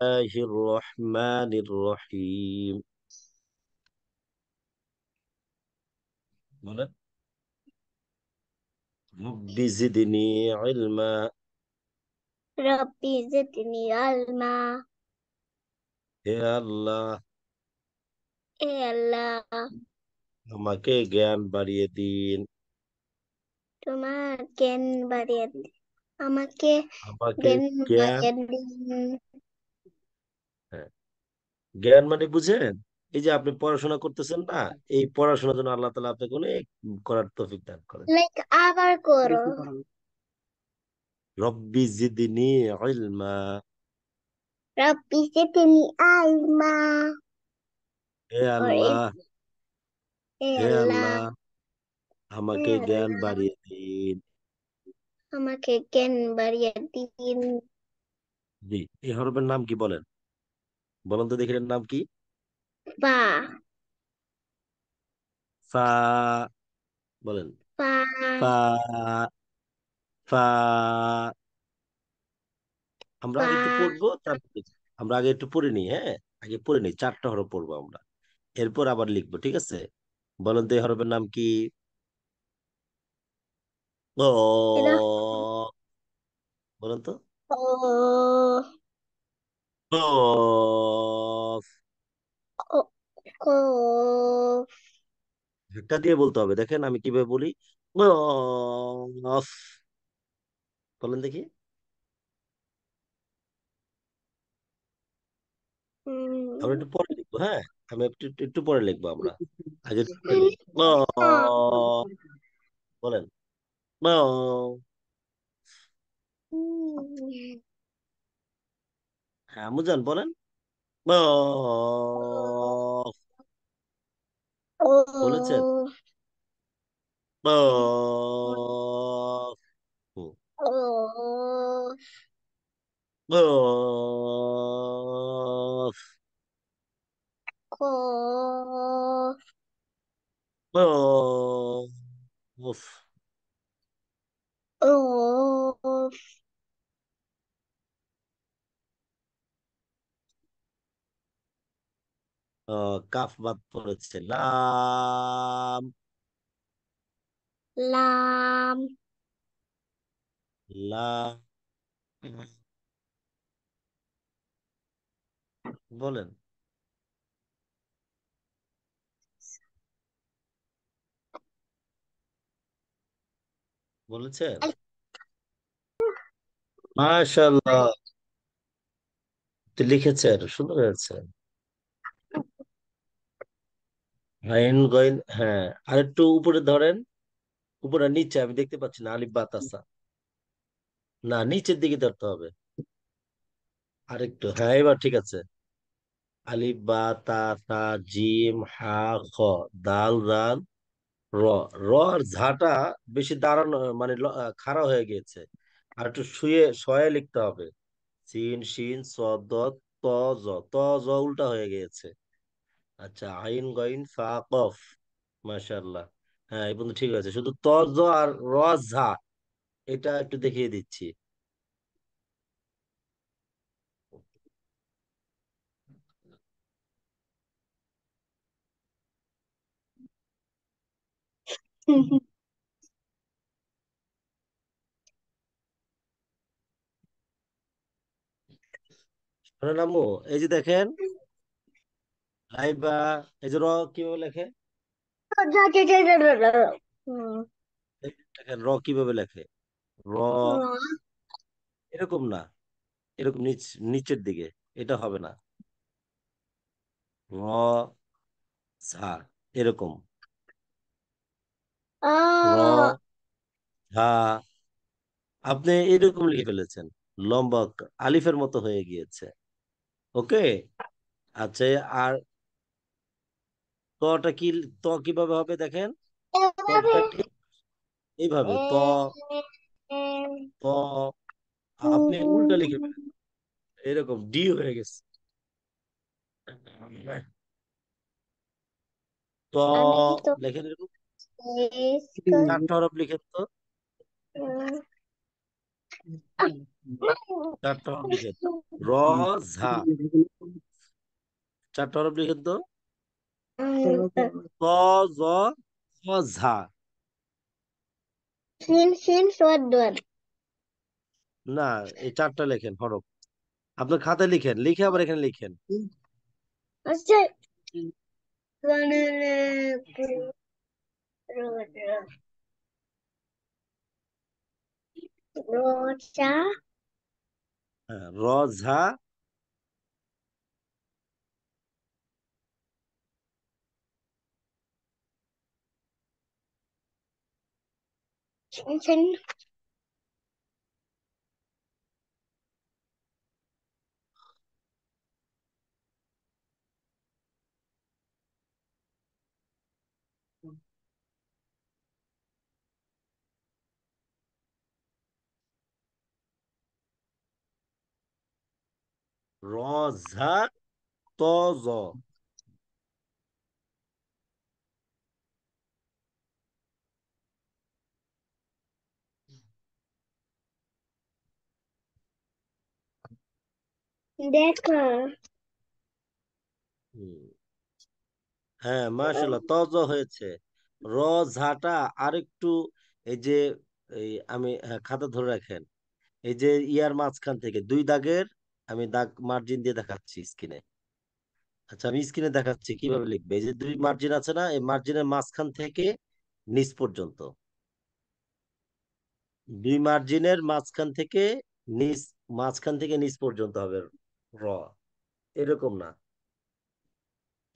বিসমিল্লাহির রহমানির রহিম। বলেন। রব্বি জিদনি ইলমা। রব্বি জিদনি আলমা। হে আল্লাহ, এ আল্লাহ, আমাকে জ্ঞান বাড়িয়ে দিন। তোমার জ্ঞান বাড়িয়ে দিন। আমাকে আমাকে জ্ঞান জ্ঞান, বাড়িয়ে দিন। হ্যাঁ, জ্ঞান মানে বুঝেন? এই যে আপনি পড়াশোনা করতেছেন না, এই পড়াশোনার জন্য আল্লাহ তাআলা আপনাকে অনেক করার তৌফিক দান করেন। লাইক আবার করো। রব্বি জিদনি ইলমা। রব্বি জিদনি আলমা। হে और আল্লাহ, ए হে अल्लाह, আল্লাহ, ए আমাকে জ্ঞান अल्लाह, বাড়িয়ে দিন। আমাকে জ্ঞান বাড়িয়ে দিন। জি। এই হরফের নাম কি বলেন? বলেন তো দেখি এর নাম কি? ফা। ফা। বলেন। ফা। ফা। ফা। আমরা ফা। আগে একটু পড়বো, তারপর আমরা আগে একটু পড়ে নিই, হ্যাঁ। আগে পড়ে নিই, 4টা হরফ পড়বো আমরা, এরপর আবার লিখবো, ঠিক আছে? বলেন তো এই হরফের নাম কি? এটা ক। বলেন তো। ও কফ। ও কফ। ধাক্কা দিয়ে বলতে হবে, দেখেন আমি কিভাবে বলি। কফ। বলেন দেখি। আমরা একটু পরে লিখবো, হ্যাঁ। আমি একটু একটু একটু পরে লিখবো আমরা, আগে একটু পড়ে নিই। কফ। বলেন। কফ। হ্যাঁ মুজান বলেন। কফ। বলেছেন? ও কফ। হুম। ও কফ। কফ। কফ। কফ। কাফ বাদ পড়েছে, লাম। লাম। লাম। বলেন। বলেছেন? মাশাআল্লাহ, তো লিখেছেন, সুন্দর হয়েছে। আইন গইন, হ্যাঁ। আর একটু উপরে ধরেন, উপরে নিচে আমি দেখতে পাচ্ছি না, আলিফ বা তাসা। না, নিচের দিকে ধরতে হবে। আরেকটু, হ্যাঁ, এবার ঠিক আছে। আলিফ বা তা সা জিম হা খ, দাল জাল র। র আর ঝাটা বেশি দাঁড়ানো, মানে খাড়া হয়ে গিয়েছে। আর একটু শুয়ে শয়ে লিখতে হবে। সিন শিন সদ ত জ, ত জ উল্টা হয়ে গিয়েছে। আচ্ছা, আইন গইন ফা কফ। মাশাআল্লাহ। হ্যাঁ, এই পর্যন্ত ঠিক আছে, শুধু ত জ আর র ঝা, এটা একটু দেখিয়ে দিচ্ছি। শোনেন আম্মু, এই যে দেখেন, লাইবা, এই যে র কিভাবে লেখে? এই দেখেন র কিভাবে লেখে। র এরকম না, এরকম নিচের দিকে, এটা হবে না। র ঝা, এরকম। র ঝা, আপনি এরকম লিখে ফেলেছেন, লম্বা আলিফের মতো হয়ে গিয়েছে। ওকে। আচ্ছা, আর তটা কি? ত কিভাবে হবে দেখেন, তটা ঠিক এইভাবে ত। ত আপনি উল্টা লিখে ফেলেন, এরকম ডি হয়ে গেছে। ত আমি তো লেখেন এরকম, শেষ কর- 4টা হরফ লিখেন তো, উম, 4টা হরফ লিখেন। র ঝা, চারটা হরফ লিখেন তো। ত জ ঝ ঝা। Scene scene সোয়াদ দোয়াদ। না, এই চারটা লেখেন হরফ। আপনার খাতায় লিখেন, লিখে আবার এখানে লিখেন। আচ্ছা, রোজা। হ্যাঁ, র ঝা। সিন সিন র ঝা ত জ। দেখো। হুম, হ্যাঁ মাশাআল্লাহ, ত জ হয়েছে। র ঝাটা আরেকটু, এই যে, এই আমি, হ্যাঁ, খাতা ধরে রাখেন। এই যে ইয়ার মাঝখান থেকে দুই দাগের, আমি দাগ মার্জিন দিয়ে দেখাচ্ছি স্ক্রিনে। আচ্ছা, আমি স্ক্রিনে দেখাচ্ছি কিভাবে লিখবে। এই যে দুই মার্জিন আছে না, এই মার্জিনের মাঝখান থেকে নিচ পর্যন্ত, দুই মার্জিনের মাঝখান থেকে নিচ, মাঝখান থেকে নিচ পর্যন্ত হবে র, এরকম না,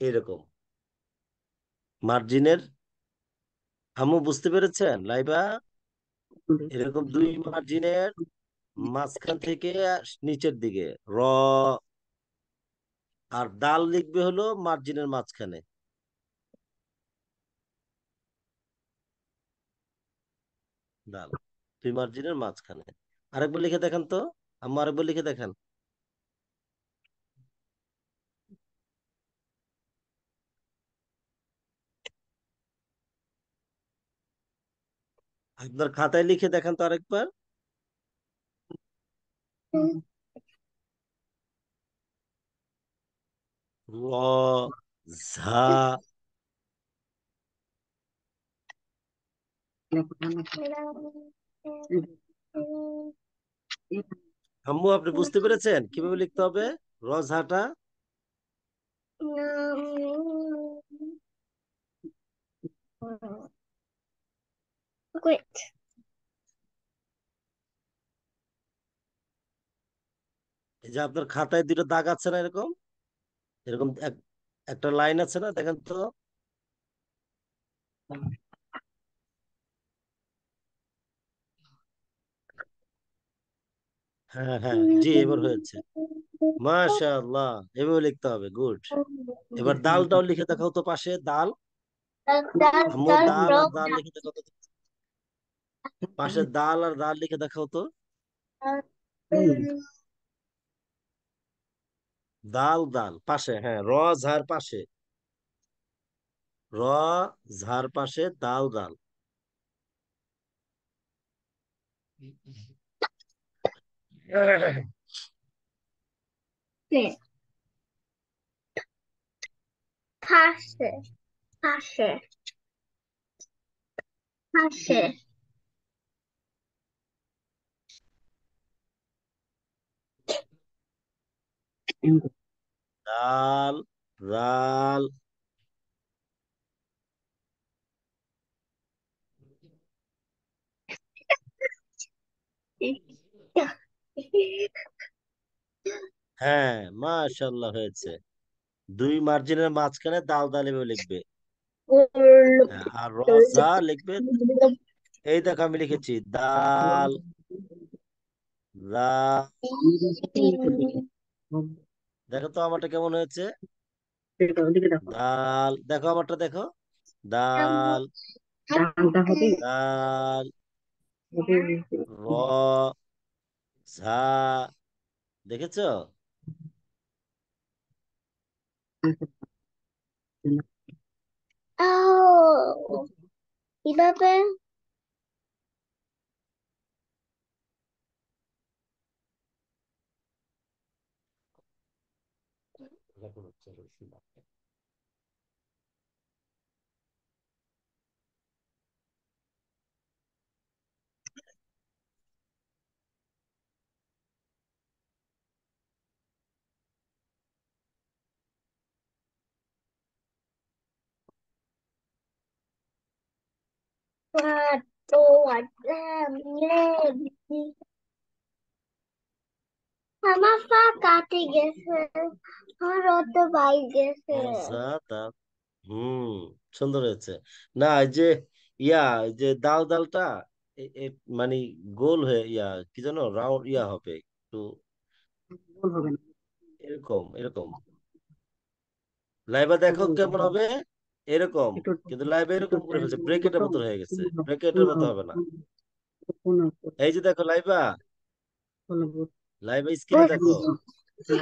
এরকম মার্জিনের। আমু বুঝতে পেরেছেন লাইবা? এরকম দুই মার্জিনের মাঝখান থেকে নিচের দিকে র। আর দাল লিখবে হলো মার্জিনের মাঝখানে, ডাল দুই মার্জিনের মাঝখানে। আরেকবার লিখে দেখেন তো, আম্মা আরেকবার লিখে দেখেন। আপনার খাতায় লিখে দেখেন তো আরেকবার। র ঝা। আম্মু আপনি বুঝতে পেরেছেন কিভাবে লিখতে হবে র ঝাটা? Wait. এই যে আপনার খাতায় দুটো দাগ আছে না, এরকম, এরকম একটা লাইন আছে না, দেখেন তো। হ্যাঁ হ্যাঁ, জি, এবার হয়েছে। মাশাআল্লাহ, এভাবে লিখতে হবে, গুড। এবার দালটাও লিখে দেখাও তো পাশে, দাল। আম্মু দাল আর দাল লিখে দেখাও তো, পাশে দাল আর দাল লিখে দেখাও তো। দাল দাল পাশে, হ্যাঁ, র ঝার পাশে, র ঝার পাশে দাল দাল। পাশে পাশে পাশে দাল রাল। হ্যাঁ, মাশাআল্লাহ হয়েছে। দুই মার্জিনের মাঝখানে দাল দাল এভাবে লিখবে। হ্যাঁ, আর রজা লিখবে। এই দেখো আমি লিখেছি দাল রা। দেখো তো আমারটা কেমন হয়েছে। দাল, দেখো আমারটা দেখো। দাল দাল র ঝা, দেখেছো? কিভাবে? লেখো হচ্ছে রসুন। আমার পা কাটে গেছে, আমার রক্ত বাইরে গেছে। মজাদার। হুম, সুন্দর হয়েছে। না, এই যে এই যে দাল দালটা মানে গোল হয়ে কি জানো, রাউন্ড হবে একটু, ভুল হবে না। এরকম এরকম। লাইভে দেখো কেমন হবে, এরকম। একটু কিন্তু লাইভে একটু এরকম করে টাইম ফেলছে, লাগবে ব্রেকেটের তো। মতো হয়ে গেছে, পুনরায় ব্রেকেটের মতো পুনরায় হবে না। পুনরায় এই যে দেখো লাইভা, পুনরায় লাইভে স্ক্রিনে দেখো,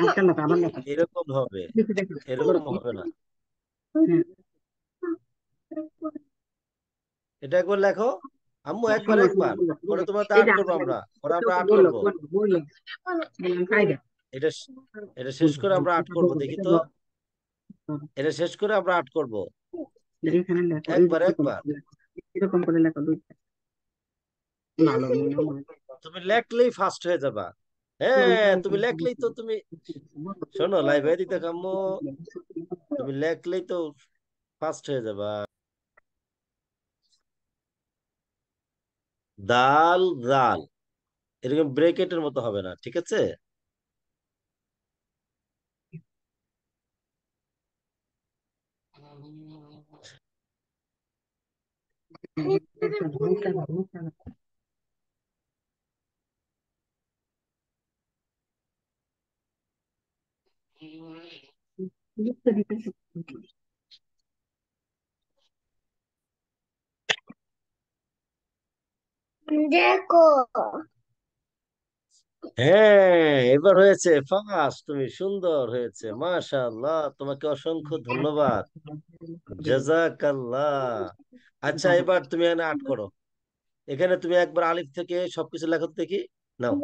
একটা লেখা আবার লেখা এরকম হবে, দেখি দেখো। এরকম হবে না। হ্যাঁ, এটা একবার লেখো আম্মু, একবার শোনো শোনো একবার, বললো পরে বললো তোমার তো এই আর্ট যে করবো আসলে আমরা, পরে আমরা আর্ট বললো করবো। বললো বললো বললাম কায়দা এটা এটা শেষ বললো করে বললো আমরা আর্ট এটা করবো, বললো দেখি এটা তো। বললো এটা শেষ করে আমরা আর্ট করবো, এখানে লেখো এই যে একবার এরকম একবার। করে লেখো। এরকম করে লেখো দুইটা ভালো মনে হয়। তুমি লেখলেই ফার্স্ট হয়ে যাবা। হ্যাঁ, তুমি লেখলেই তো তুমি, শোনো লাইভে দিতে কাম্মু, তুমি লেখলেই তো ফার্স্ট হয়ে যাবা। দাল দাল, এরকম ব্রেকেটের মতো হবে না, ঠিক আছে? দেখো। হ্যাঁ, এবার হয়েছে ফার্স্ট, তুমি সুন্দর হয়েছে, মাশাআল্লাহ, তোমাকে অসংখ্য ধন্যবাদ, জাযাকাল্লাহ। আচ্ছা, এবার তুমি এখানে আর্ট করো, এখানে তুমি একবার আলিফ থেকে সবকিছু লেখো তো দেখি, নাও।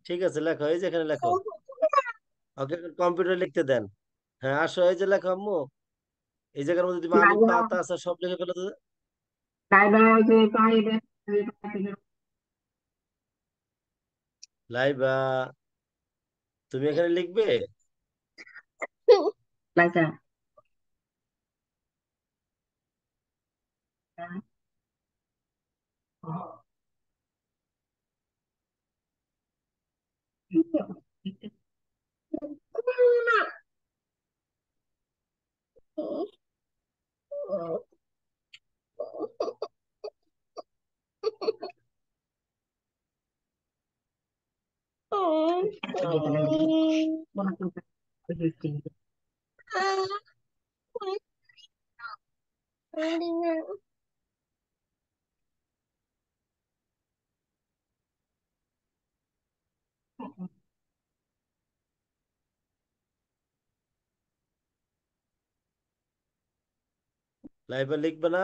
ঠিক আছে, লেখো, এই যে এখানে লেখো। ওকে, কম্পিউটার লিখতে দেন। হ্যাঁ, আসো, এই যে লেখো আম্মু, এই জায়গার মধ্যে তুমি আলিফ বা তা আছে সব লিখে ফেলো তো। লাইবা, তুমি এখানে লিখবে। লাইবা লিখবে না।